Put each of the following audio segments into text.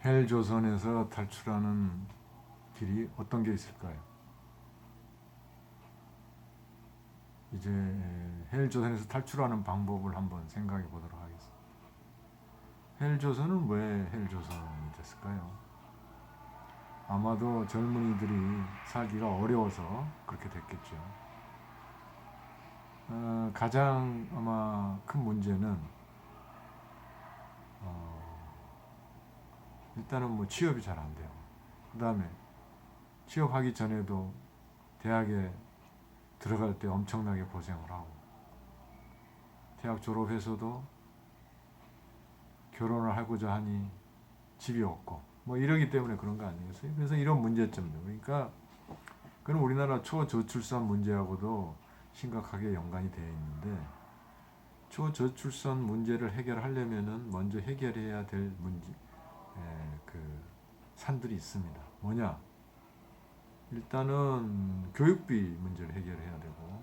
헬조선에서 탈출하는 길이 어떤 게 있을까요? 이제 헬조선에서 탈출하는 방법을 한번 생각해 보도록 하겠습니다. 헬조선은 왜 헬조선이 됐을까요? 아마도 젊은이들이 살기가 어려워서 그렇게 됐겠죠. 가장 아마 큰 문제는 일단은 뭐 취업이 잘 안 돼요. 그 다음에 취업하기 전에도 대학에 들어갈 때 엄청나게 고생을 하고, 대학 졸업해서도 결혼을 하고자 하니 집이 없고, 뭐 이러기 때문에 그런 거 아니겠어요? 그래서 이런 문제점들, 그러니까 그건 우리나라 초저출산 문제하고도 심각하게 연관이 되어 있는데, 초저출산 문제를 해결하려면은 먼저 해결해야 될 문제, 그 산들이 있습니다. 뭐냐? 일단은 교육비 문제를 해결해야 되고,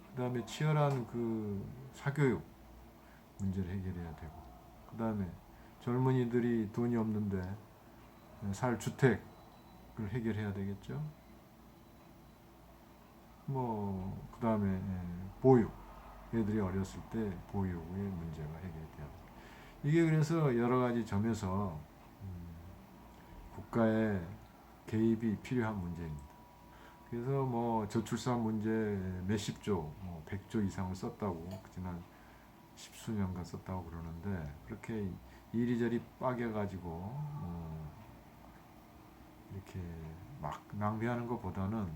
그 다음에 치열한 그 사교육 문제를 해결해야 되고, 그 다음에 젊은이들이 돈이 없는데 살 주택을 해결해야 되겠죠. 뭐, 그 다음에 보육, 애들이 어렸을 때 보육의 문제가 해결돼야 돼요. 이게 그래서 여러 가지 점에서 국가의 개입이 필요한 문제입니다. 그래서 뭐 저출산 문제 몇십 조, 뭐 100조 이상을 썼다고 지난 십수년간 썼다고 그러는데, 그렇게 이리저리 빠개가지고 이렇게 막 낭비하는 것보다는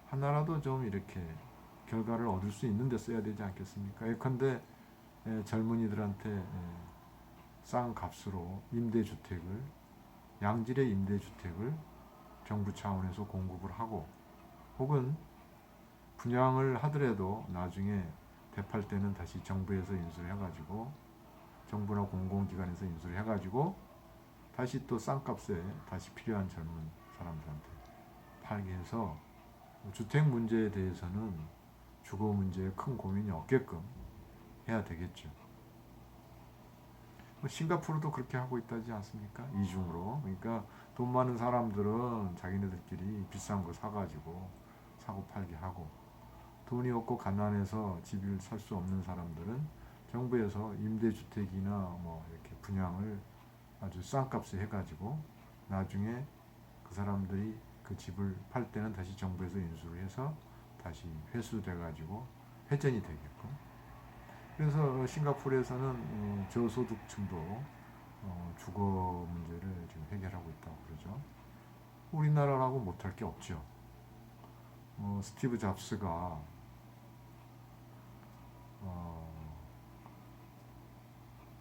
하나라도 좀 이렇게 결과를 얻을 수 있는 데 써야 되지 않겠습니까? 예컨대 젊은이들한테 싼 값으로 임대주택을, 양질의 임대주택을 정부 차원에서 공급을 하고, 혹은 분양을 하더라도 나중에 되팔 때는 다시 정부에서 인수를 해가지고, 정부나 공공기관에서 인수를 해가지고 다시 또 싼 값에 다시 필요한 젊은 사람들한테 팔게 해서, 주택 문제에 대해서는 주거 문제에 큰 고민이 없게끔 해야 되겠죠. 싱가포르도 그렇게 하고 있다지 않습니까? 이중으로. 그러니까 돈 많은 사람들은 자기네들끼리 비싼 거 사가지고 사고 팔게 하고, 돈이 없고 가난해서 집을 살 수 없는 사람들은 정부에서 임대주택이나 뭐 이렇게 분양을 아주 싼 값에 해가지고 나중에 그 사람들이 그 집을 팔 때는 다시 정부에서 인수를 해서 다시 회수돼가지고 회전이 되게끔. 그래서 싱가포르에서는 저소득층도 주거 문제를 지금 해결하고 있다고 그러죠. 우리나라라고 못할 게 없죠. 스티브 잡스가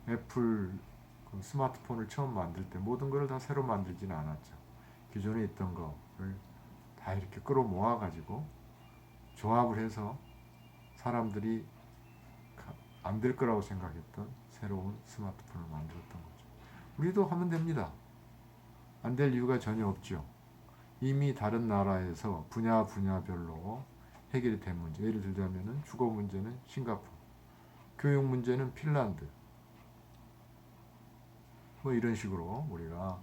애플 그 스마트폰을 처음 만들 때 모든 걸 다 새로 만들지는 않았죠. 기존에 있던 거를 다 이렇게 끌어모아 가지고 조합을 해서 사람들이 안 될 거라고 생각했던 새로운 스마트폰을 만들었던 거죠. 우리도 하면 됩니다. 안 될 이유가 전혀 없죠. 이미 다른 나라에서 분야별로 해결이 된 문제, 예를 들자면은 주거 문제는 싱가포르, 교육 문제는 핀란드, 뭐 이런 식으로 우리가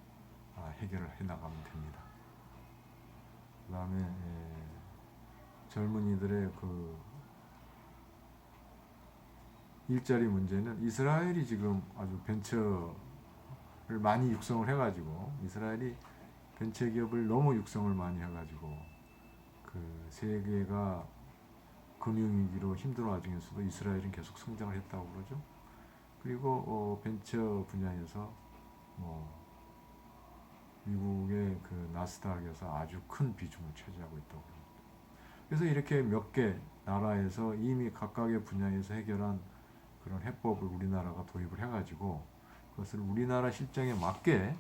해결을 해 나가면 됩니다. 그 다음에 젊은이들의 그 일자리 문제는, 이스라엘이 지금 아주 벤처를 많이 육성을 해가지고, 이스라엘이 벤처기업을 너무 육성을 많이 해가지고 그 세계가 금융위기로 힘든 와중에서도 이스라엘은 계속 성장을 했다고 그러죠. 그리고 벤처 분야에서 뭐 미국의 그 나스닥에서 아주 큰 비중을 차지하고 있다고 합니다. 그래서 이렇게 몇 개 나라에서 이미 각각의 분야에서 해결한 그런 해법을 우리나라가 도입을 해가지고 그것을 우리나라 실정에 맞게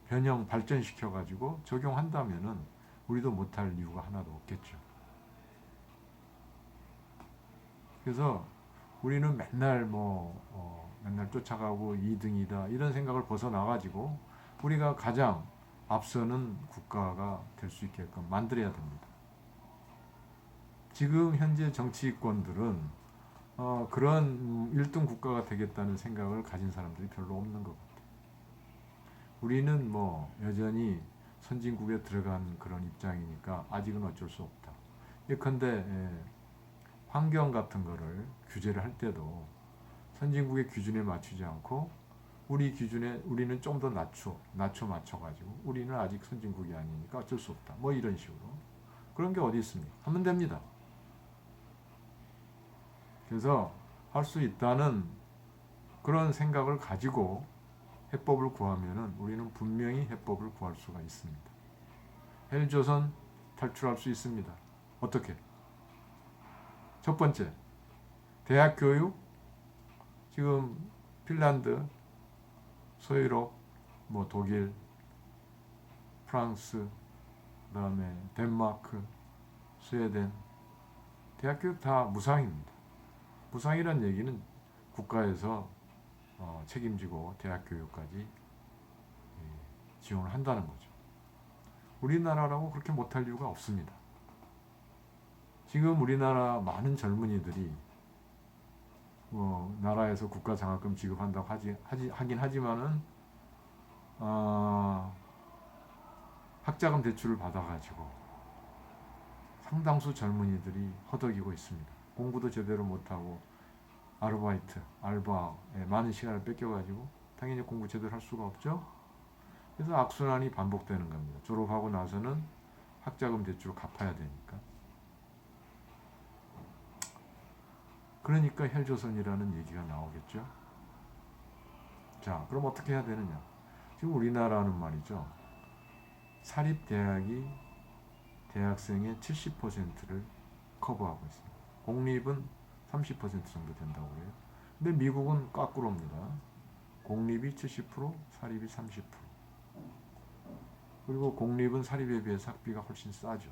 변형 발전시켜가지고 적용한다면은 우리도 못할 이유가 하나도 없겠죠. 그래서 우리는 맨날 맨날 쫓아가고 2등이다 이런 생각을 벗어나가지고 우리가 가장 앞서는 국가가 될 수 있게끔 만들어야 됩니다. 지금 현재 정치권들은 그런 1등 국가가 되겠다는 생각을 가진 사람들이 별로 없는 것 같아요. 우리는 뭐 여전히 선진국에 들어간 그런 입장이니까 아직은 어쩔 수 없다. 예컨대 환경 같은 거를 규제를 할 때도 선진국의 기준에 맞추지 않고 우리 기준에 우리는 좀 더 낮춰 맞춰가지고 우리는 아직 선진국이 아니니까 어쩔 수 없다. 뭐 이런 식으로. 그런 게 어디 있습니까? 하면 됩니다. 그래서 할 수 있다는 그런 생각을 가지고 해법을 구하면은 우리는 분명히 해법을 구할 수가 있습니다. 헬조선 탈출할 수 있습니다. 어떻게? 첫 번째, 대학 교육. 지금 핀란드, 서유럽, 뭐 독일, 프랑스, 그다음에 덴마크, 스웨덴, 대학 교육 다 무상입니다. 무상이란 얘기는 국가에서 책임지고 대학 교육까지 지원을 한다는 거죠. 우리나라라고 그렇게 못할 이유가 없습니다. 지금 우리나라 많은 젊은이들이 나라에서 국가 장학금 지급한다고 하긴 하지만은 학자금 대출을 받아가지고 상당수 젊은이들이 허덕이고 있습니다. 공부도 제대로 못하고 아르바이트, 알바에 많은 시간을 뺏겨가지고 당연히 공부 제대로 할 수가 없죠. 그래서 악순환이 반복되는 겁니다. 졸업하고 나서는 학자금 대출을 갚아야 되니까. 그러니까 헬조선이라는 얘기가 나오겠죠. 자, 그럼 어떻게 해야 되느냐? 지금 우리나라는 말이죠. 사립대학이 대학생의 70%를 커버하고 있습니다. 공립은 30% 정도 된다고 해요. 근데 미국은 거꾸로입니다. 공립이 70%, 사립이 30%. 그리고 공립은 사립에 비해서 학비가 훨씬 싸죠.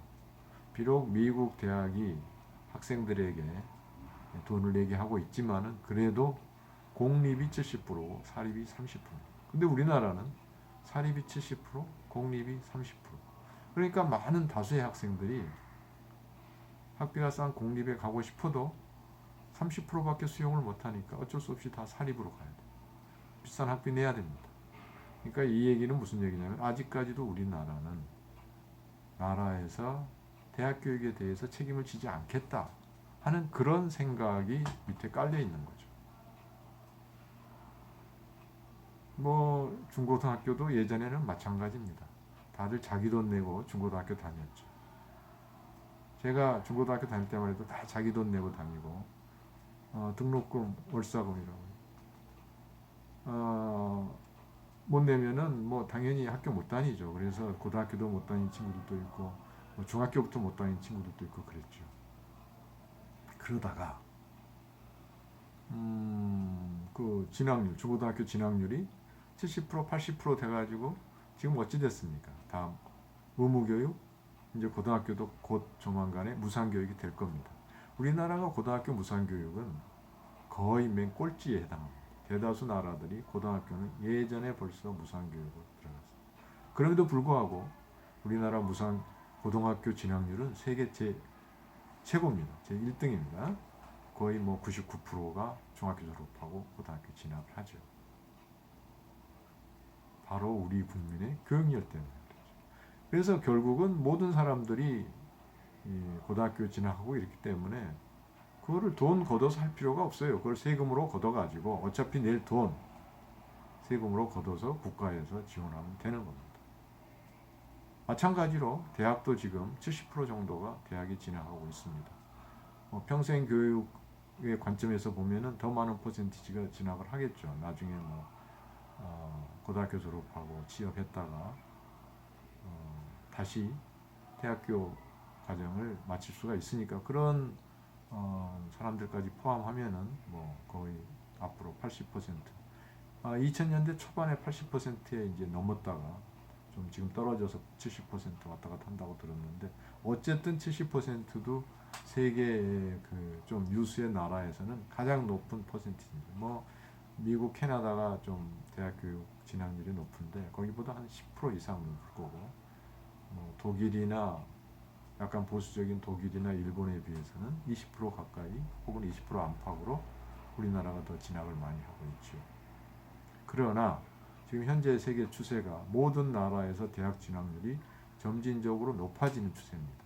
비록 미국 대학이 학생들에게 돈을 내게 하고 있지만은 그래도 공립이 70%고 사립이 30%. 근데 우리나라는 사립이 70%, 공립이 30%. 그러니까 많은 다수의 학생들이 학비가 싼 공립에 가고 싶어도 30%밖에 수용을 못하니까 어쩔 수 없이 다 사립으로 가야 돼. 비싼 학비 내야 됩니다. 그러니까 이 얘기는 무슨 얘기냐면 아직까지도 우리나라는 나라에서 대학 교육에 대해서 책임을 지지 않겠다 하는 그런 생각이 밑에 깔려 있는 거죠. 뭐 중고등학교도 예전에는 마찬가지입니다. 다들 자기 돈 내고 중고등학교 다녔죠. 제가 중고등학교 다닐 때만 해도 다 자기 돈 내고 다니고 등록금, 월사금이라고 못 내면은 뭐 당연히 학교 못 다니죠. 그래서 고등학교도 못 다니는 친구들도 있고 뭐 중학교부터 못 다니는 친구들도 있고 그랬죠. 그러다가 그 진학률, 중고등학교 진학률이 70%, 80% 돼가지고 지금 어찌 됐습니까? 다음 의무교육, 이제 고등학교도 곧 조만간에 무상교육이 될 겁니다. 우리나라가 고등학교 무상교육은 거의 맨 꼴찌에 해당합니다. 대다수 나라들이 고등학교는 예전에 벌써 무상교육으로 들어갔습니다. 그럼에도 불구하고 우리나라 무상 고등학교 진학률은 세계 최고입니다. 제 1등입니다. 거의 뭐 99%가 중학교 졸업하고 고등학교 진학을 하죠. 바로 우리 국민의 교육열 때문에 그렇죠. 그래서 결국은 모든 사람들이 고등학교 진학하고 이렇기 때문에 그거를 돈 걷어서 할 필요가 없어요. 그걸 세금으로 걷어가지고 어차피 낼 돈 세금으로 걷어서 국가에서 지원하면 되는 겁니다. 마찬가지로 대학도 지금 70% 정도가 대학이 진학하고 있습니다. 평생 교육의 관점에서 보면은 더 많은 퍼센티지가 진학을 하겠죠. 나중에 뭐 고등학교 졸업하고 취업했다가 다시 대학교 과정을 마칠 수가 있으니까 그런 사람들까지 포함하면은 뭐 거의 앞으로 80% 2000년대 초반에 80%에 이제 넘었다가 좀 지금 떨어져서 70% 왔다 갔다 한다고 들었는데 어쨌든 70%도 세계의 그 좀 유수의 나라에서는 가장 높은 퍼센티지입니다. 뭐 미국, 캐나다가 좀 대학 교육 진학률이 높은데 거기보다 한 10% 이상 높을 거고 뭐 독일이나 약간 보수적인 독일이나 일본에 비해서는 20% 가까이 혹은 20% 안팎으로 우리나라가 더 진학을 많이 하고 있죠. 그러나 지금 현재 세계 추세가 모든 나라에서 대학 진학률이 점진적으로 높아지는 추세입니다.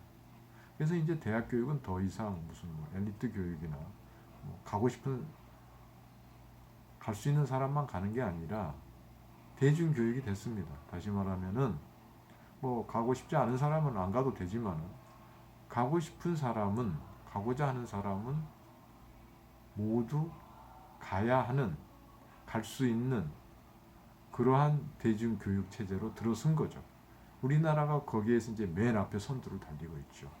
그래서 이제 대학 교육은 더 이상 무슨 뭐 엘리트 교육이나 뭐 가고 싶은 갈 수 있는 사람만 가는 게 아니라 대중 교육이 됐습니다. 다시 말하면은 뭐 가고 싶지 않은 사람은 안 가도 되지만 가고 싶은 사람은 가고자 하는 사람은 모두 가야 하는 갈 수 있는 그러한 대중 교육 체제로 들어선 거죠. 우리나라가 거기에서 이제 맨 앞에 선두를 달리고 있죠.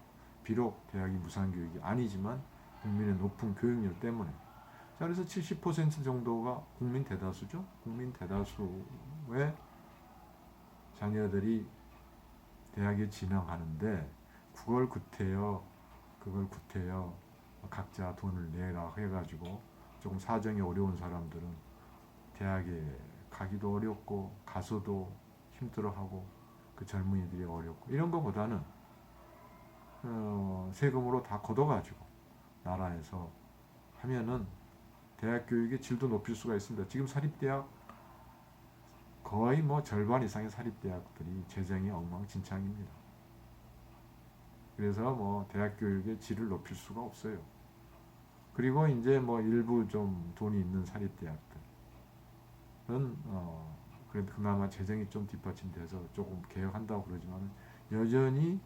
비록 대학이 무상교육이 아니지만 국민의 높은 교육률 때문에. 자, 그래서 70% 정도가 국민 대다수죠. 국민 대다수의 자녀들이 대학에 진학하는데 그걸 구태여 각자 돈을 내라 해가지고 조금 사정이 어려운 사람들은 대학에 가기도 어렵고 가서도 힘들어하고 그 젊은이들이 어렵고 이런 것보다는 세금으로 다 걷어가지고 나라에서 하면은 대학 교육의 질도 높일 수가 있습니다. 지금 사립대학 거의 뭐 절반 이상의 사립대학들이 재정이 엉망진창입니다. 그래서 뭐 대학 교육의 질을 높일 수가 없어요. 그리고 이제 뭐 일부 좀 돈이 있는 사립대학들은 그래도 그나마 재정이 좀 뒷받침돼서 조금 개혁한다고 그러지만 여전히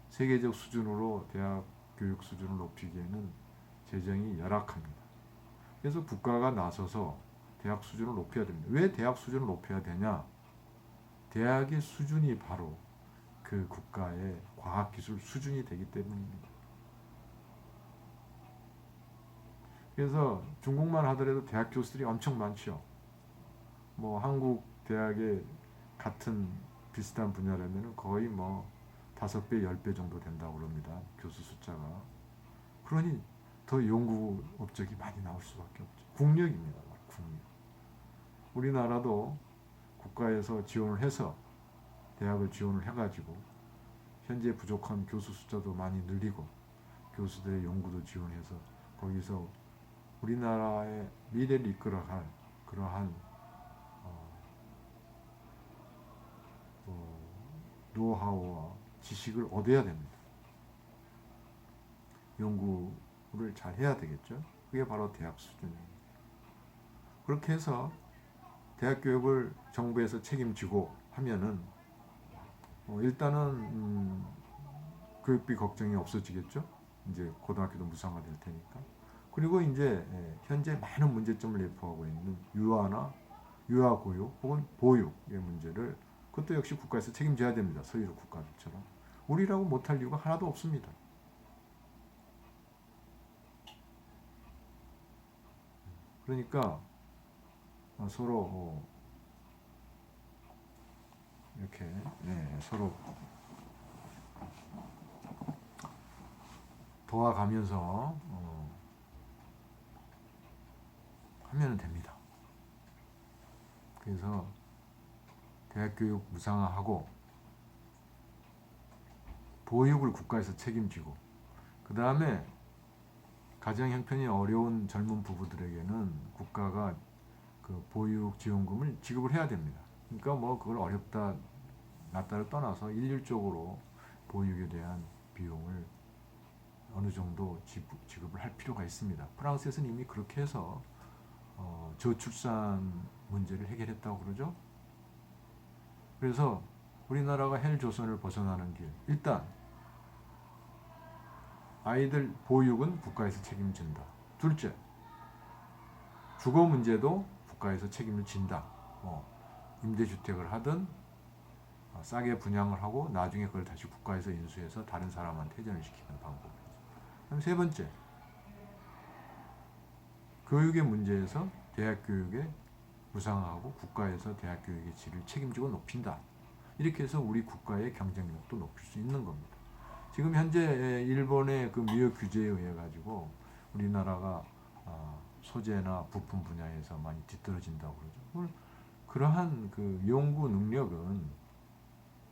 세계적 수준으로 대학 교육 수준을 높이기에는 재정이 열악합니다. 그래서 국가가 나서서 대학 수준을 높여야 됩니다. 왜 대학 수준을 높여야 되냐? 대학의 수준이 바로 그 국가의 과학기술 수준이 되기 때문입니다. 그래서 중국만 하더라도 대학 교수들이 엄청 많죠. 뭐 한국 대학의 같은 비슷한 분야라면 거의 뭐 5배, 10배 정도 된다고 그럽니다. 교수 숫자가. 그러니 더 연구 업적이 많이 나올 수밖에 없죠. 국력입니다. 국력. 우리나라도 국가에서 지원을 해서 대학을 지원을 해가지고 현재 부족한 교수 숫자도 많이 늘리고 교수들의 연구도 지원해서 거기서 우리나라의 미래를 이끌어갈 그러한 노하우와 지식을 얻어야 됩니다. 연구를 잘 해야 되겠죠. 그게 바로 대학 수준입니다. 그렇게 해서 대학 교육을 정부에서 책임지고 하면은 일단은 교육비 걱정이 없어지겠죠. 이제 고등학교도 무상화 될 테니까. 그리고 이제 현재 많은 문제점을 내포하고 있는 유아 고육 혹은 보육의 문제를 그것도 역시 국가에서 책임져야 됩니다. 서유럽 국가들처럼. 우리라고 못할 이유가 하나도 없습니다. 그러니까 서로 이렇게 서로 도와가면서 하면 됩니다. 그래서 대학교육 무상화하고 보육을 국가에서 책임지고 그 다음에 가정 형편이 어려운 젊은 부부들에게는 국가가 그 보육 지원금을 지급을 해야 됩니다. 그러니까 뭐 그걸 어렵다 낫다를 떠나서 일률적으로 보육에 대한 비용을 어느 정도 지급을 할 필요가 있습니다. 프랑스에서는 이미 그렇게 해서 저출산 문제를 해결했다고 그러죠. 그래서 우리나라가 헬조선을 벗어나는 길, 일단 아이들 보육은 국가에서 책임진다. 둘째, 주거 문제도 국가에서 책임을 진다. 임대주택을 하든 싸게 분양을 하고 나중에 그걸 다시 국가에서 인수해서 다른 사람한테 회전을 시키는 방법이죠. 그럼 세 번째, 교육의 문제에서 대학 교육에 무상화하고 국가에서 대학 교육의 질을 책임지고 높인다. 이렇게 해서 우리 국가의 경쟁력도 높일 수 있는 겁니다. 지금 현재 일본의 그 무역 규제에 의해 가지고 우리나라가 소재나 부품 분야에서 많이 뒤떨어진다고 그러죠. 그러한 그 연구 능력은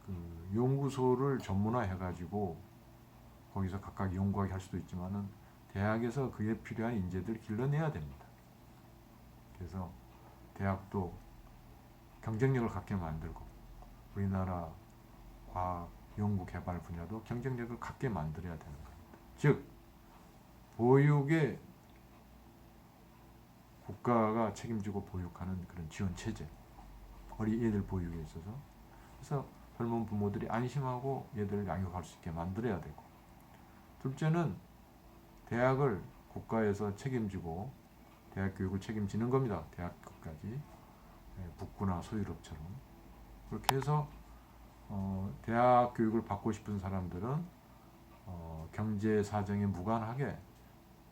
그 연구소를 전문화해 가지고 거기서 각각 연구하게 할 수도 있지만은 대학에서 그에 필요한 인재들 길러내야 됩니다. 그래서 대학도 경쟁력을 갖게 만들고 우리나라 과학, 연구, 개발 분야도 경쟁력을 갖게 만들어야 되는 겁니다. 즉 보육에 국가가 책임지고 보육하는 그런 지원 체제, 어린 애들 보육에 있어서 그래서 젊은 부모들이 안심하고 얘들을 양육할 수 있게 만들어야 되고, 둘째는 대학을 국가에서 책임지고 대학 교육을 책임지는 겁니다. 대학교까지 북구나 소유럽처럼 그렇게 해서 대학 교육을 받고 싶은 사람들은 경제 사정에 무관하게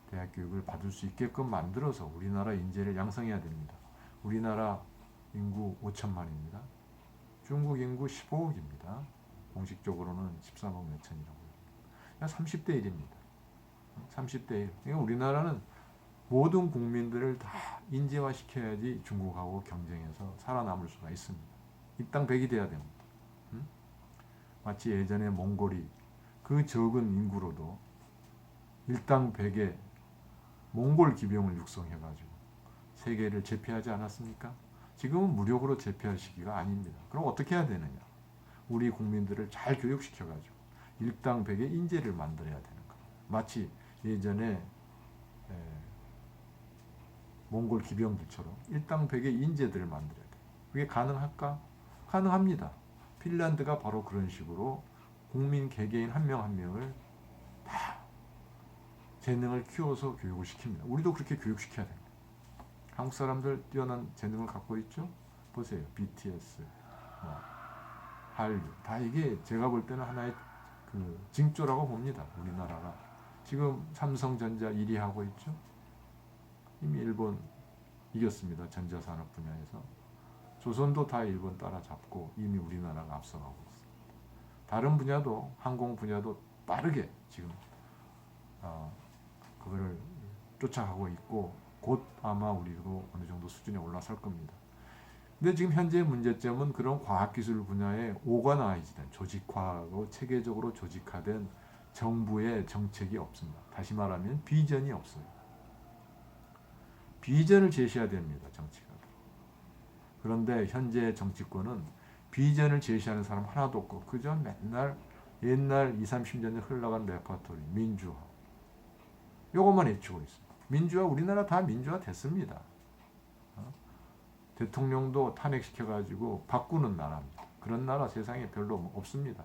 대학 교육을 받을 수 있게끔 만들어서 우리나라 인재를 양성해야 됩니다. 우리나라 인구 5천만입니다. 중국 인구 15억입니다. 공식적으로는 13억 몇천이라고 해요. 30대 1입니다. 30대 1. 그러니까 우리나라는 모든 국민들을 다 인재화 시켜야지 중국하고 경쟁해서 살아남을 수가 있습니다. 입당100이 돼야 됩니다. 마치 예전에 몽골이 그 적은 인구로도 일당 100에 몽골 기병을 육성해가지고 세계를 제패하지 않았습니까? 지금은 무력으로 제패할 시기가 아닙니다. 그럼 어떻게 해야 되느냐? 우리 국민들을 잘 교육시켜가지고 일당 100의 인재를 만들어야 되는 거예요. 마치 예전에 몽골 기병들처럼 일당 100의 인재들을 만들어야 돼요. 그게 가능할까? 가능합니다. 핀란드가 바로 그런 식으로 국민 개개인 한 명 한 명을 다 재능을 키워서 교육을 시킵니다. 우리도 그렇게 교육시켜야 됩니다. 한국 사람들 뛰어난 재능을 갖고 있죠? 보세요. BTS, 한류. 다 이게 제가 볼 때는 하나의 그 징조라고 봅니다. 우리나라가. 지금 삼성전자 1위 하고 있죠? 이미 일본 이겼습니다. 전자산업 분야에서. 조선도 다 일본 따라잡고 이미 우리나라가 앞서가고 있습니다. 다른 분야도 항공 분야도 빠르게 지금 그거를 쫓아가고 있고 곧 아마 우리도 어느 정도 수준에 올라설 겁니다. 근데 지금 현재의 문제점은 그런 과학기술 분야에 오거나이즈된 조직화하고 체계적으로 조직화된 정부의 정책이 없습니다. 다시 말하면 비전이 없어요. 비전을 제시해야 됩니다. 정치가. 그런데 현재 정치권은 비전을 제시하는 사람 하나도 없고 그저 맨날 옛날 20, 30년 전 흘러간 레퍼토리 민주화 요것만 외치고 있습니다. 민주화 우리나라 다 민주화 됐습니다. 대통령도 탄핵시켜가지고 바꾸는 나라입니다. 그런 나라 세상에 별로 없습니다.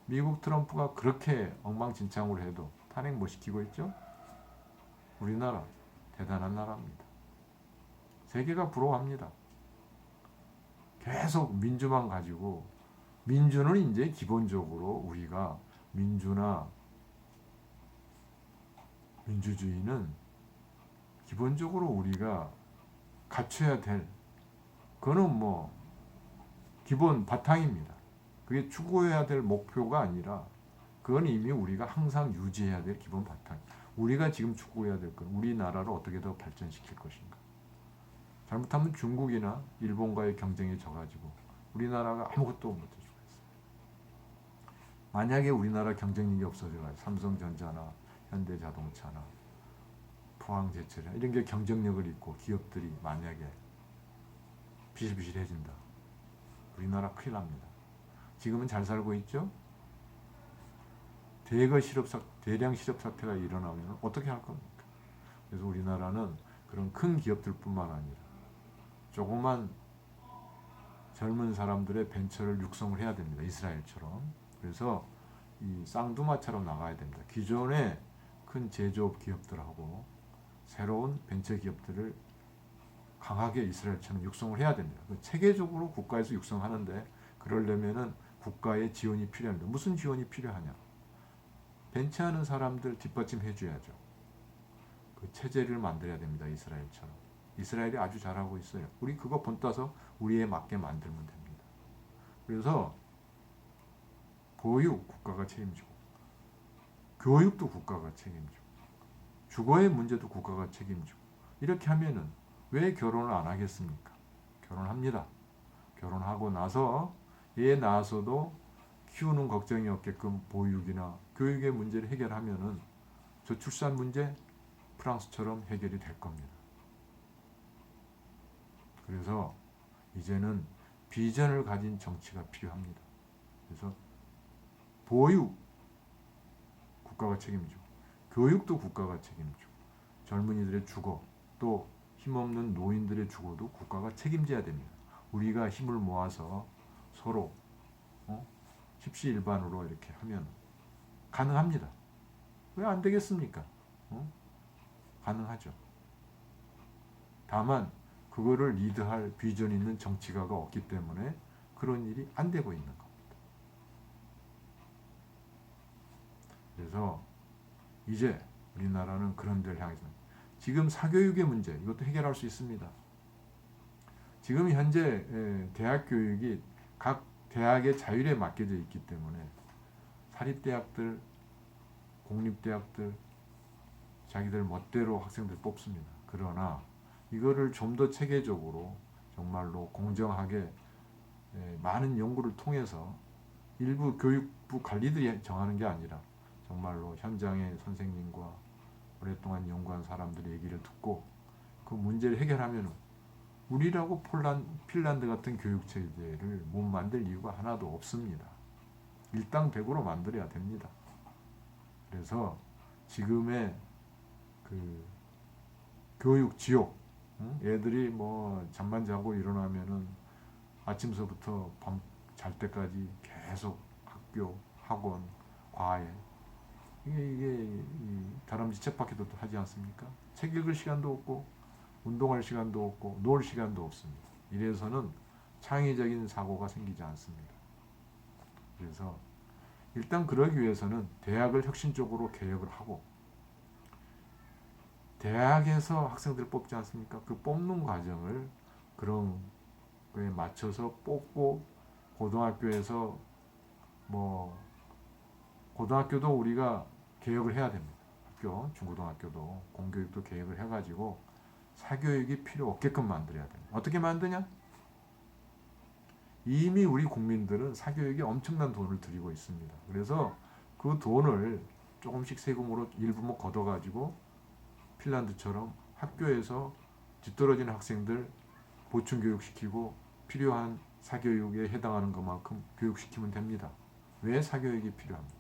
미국 트럼프가 그렇게 엉망진창으로 해도 탄핵 못 시키고 있죠? 우리나라 대단한 나라입니다. 세계가 부러워합니다. 계속 민주만 가지고 민주는 이제 기본적으로 우리가 민주나 민주주의는 기본적으로 우리가 갖춰야 될 그거는 뭐 기본 바탕입니다. 그게 추구해야 될 목표가 아니라 그건 이미 우리가 항상 유지해야 될 기본 바탕. 우리가 지금 추구해야 될 건 우리나라를 어떻게 더 발전시킬 것인가. 잘못하면 중국이나 일본과의 경쟁에 져가지고 우리나라가 아무것도 못할 수가 있어요. 만약에 우리나라 경쟁력이 없어져가지고 삼성전자나 현대자동차나 포항제철이나 이런 게 경쟁력을 잃고 기업들이 만약에 비실비실해진다. 우리나라 큰일 납니다. 지금은 잘 살고 있죠? 대량 실업 사태가 일어나면 어떻게 할 겁니까? 그래서 우리나라는 그런 큰 기업들뿐만 아니라 조그만 젊은 사람들의 벤처를 육성을 해야 됩니다. 이스라엘처럼. 그래서 이 쌍두마처럼 나가야 됩니다. 기존의 큰 제조업 기업들하고 새로운 벤처 기업들을 강하게 이스라엘처럼 육성을 해야 됩니다. 체계적으로 국가에서 육성하는데 그러려면은 국가의 지원이 필요합니다. 무슨 지원이 필요하냐? 벤처하는 사람들 뒷받침 해줘야죠. 그 체제를 만들어야 됩니다. 이스라엘처럼. 이스라엘이 아주 잘하고 있어요. 우리 그거 본따서 우리에 맞게 만들면 됩니다. 그래서 보육 국가가 책임지고 교육도 국가가 책임지고 주거의 문제도 국가가 책임지고 이렇게 하면은 왜 결혼을 안 하겠습니까? 결혼합니다. 결혼하고 나서 애 낳아서도 키우는 걱정이 없게끔 보육이나 교육의 문제를 해결하면은 저출산 문제 프랑스처럼 해결이 될 겁니다. 그래서 이제는 비전을 가진 정치가 필요합니다. 그래서 보육 국가가 책임지고 교육도 국가가 책임지고 젊은이들의 주거 또 힘없는 노인들의 주거도 국가가 책임져야 됩니다. 우리가 힘을 모아서 서로 십시일반으로 이렇게 하면 가능합니다. 왜 안 되겠습니까? 가능하죠. 다만 그거를 리드할 비전 있는 정치가가 없기 때문에 그런 일이 안 되고 있는 겁니다. 그래서 이제 우리나라는 그런 데를 향해서 지금 사교육의 문제 이것도 해결할 수 있습니다. 지금 현재 대학 교육이 각 대학의 자율에 맡겨져 있기 때문에 사립대학들, 공립대학들 자기들 멋대로 학생들 뽑습니다. 그러나 이거를 좀 더 체계적으로 정말로 공정하게 많은 연구를 통해서 일부 교육부 관리들이 정하는 게 아니라 정말로 현장의 선생님과 오랫동안 연구한 사람들의 얘기를 듣고 그 문제를 해결하면 우리라고 핀란드 같은 교육체제를 못 만들 이유가 하나도 없습니다. 일당백으로 만들어야 됩니다. 그래서 지금의 그 교육 지옥, 애들이 뭐 잠만 자고 일어나면은 아침서부터 밤 잘 때까지 계속 학교, 학원, 과외 이게 다람쥐 쳇바퀴도 하지 않습니까? 책 읽을 시간도 없고 운동할 시간도 없고 놀 시간도 없습니다. 이래서는 창의적인 사고가 생기지 않습니다. 그래서 일단 그러기 위해서는 대학을 혁신적으로 개혁을 하고 대학에서 학생들을 뽑지 않습니까? 그 뽑는 과정을 그런 거에 맞춰서 뽑고 고등학교에서 뭐 고등학교도 우리가 개혁을 해야 됩니다. 학교, 중고등학교도 공교육도 개혁을 해가지고 사교육이 필요 없게끔 만들어야 됩니다. 어떻게 만드냐? 이미 우리 국민들은 사교육에 엄청난 돈을 들이고 있습니다. 그래서 그 돈을 조금씩 세금으로 일부 걷어가지고 핀란드처럼 학교에서 뒤떨어진 학생들 보충 교육시키고 필요한 사교육에 해당하는 것만큼 교육시키면 됩니다. 왜 사교육이 필요합니까?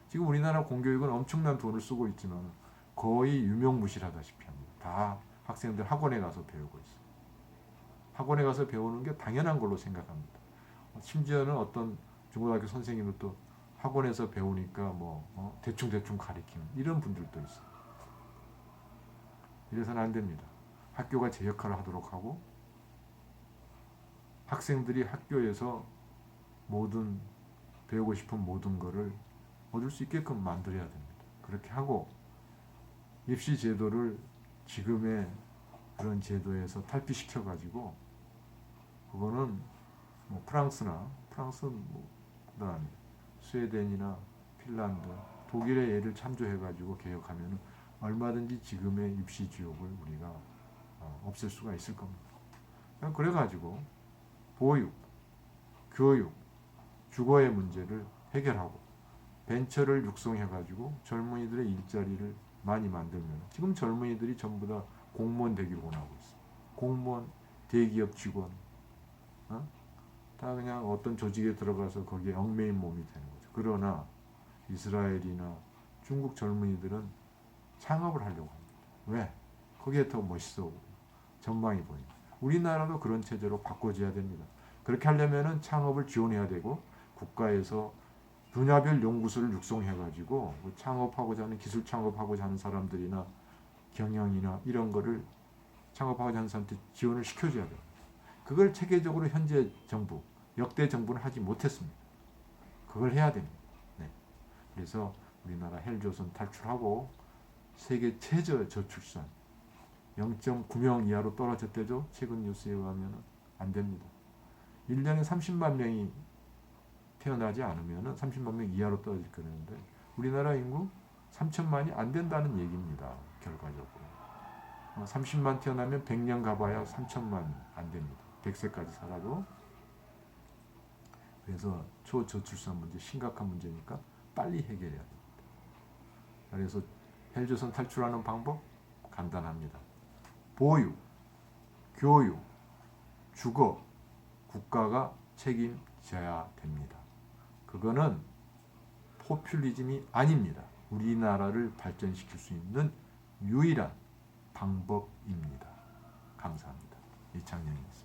지금 우리나라 공교육은 엄청난 돈을 쓰고 있지만 거의 유명무실하다시피 합니다. 다 학생들 학원에 가서 배우고 있어요. 학원에 가서 배우는 게 당연한 걸로 생각합니다. 심지어는 어떤 중고등학교 선생님도 학원에서 배우니까 뭐 대충 가리키는 이런 분들도 있어요. 이래서는 안 됩니다. 학교가 제 역할을 하도록 하고 학생들이 학교에서 모든 배우고 싶은 모든 것을 얻을 수 있게끔 만들어야 됩니다. 그렇게 하고 입시 제도를 지금의 그런 제도에서 탈피시켜 가지고 그거는 뭐 프랑스는 그다음에 스웨덴이나 핀란드, 독일의 예를 참조해 가지고 개혁하면 얼마든지 지금의 입시 지옥을 우리가 없앨 수가 있을 겁니다. 그래 가지고 보육, 교육, 주거의 문제를 해결하고 벤처를 육성해 가지고 젊은이들의 일자리를 많이 만들면 지금 젊은이들이 전부 다 공무원 되기를 원하고 있어요. 공무원, 대기업 직원, 다 그냥 어떤 조직에 들어가서 거기에 얽매인 몸이 되는 거죠. 그러나 이스라엘이나 중국 젊은이들은 창업을 하려고 합니다. 왜? 거기에 더 멋있어 보이고 전망이 보입니다. 우리나라도 그런 체제로 바꿔줘야 됩니다. 그렇게 하려면 창업을 지원해야 되고 국가에서 분야별 연구소를 육성해가지고 창업하고자 하는 기술 창업하고자 하는 사람들이나 경영이나 이런 거를 창업하고자 하는 사람한테 지원을 시켜줘야 돼요. 그걸 체계적으로 현재 정부, 역대 정부는 하지 못했습니다. 그걸 해야 됩니다. 네. 그래서 우리나라 헬조선 탈출하고 세계 최저 저출산 0.9명 이하로 떨어졌대죠. 최근 뉴스에 의하면 안 됩니다. 1년에 30만 명이 태어나지 않으면 30만 명 이하로 떨어질 거는데 우리나라 인구 3천만이 안 된다는 얘기입니다. 결과적으로 30만 태어나면 100년 가봐야 3천만 안 됩니다. 100세까지 살아도. 그래서 초저출산 문제 심각한 문제니까 빨리 해결해야 됩니다. 그래서 헬조선 탈출하는 방법 간단합니다. 보육, 교육, 주거, 국가가 책임져야 됩니다. 그거는 포퓰리즘이 아닙니다. 우리나라를 발전시킬 수 있는 유일한 방법입니다. 감사합니다. 이창영이었습니다.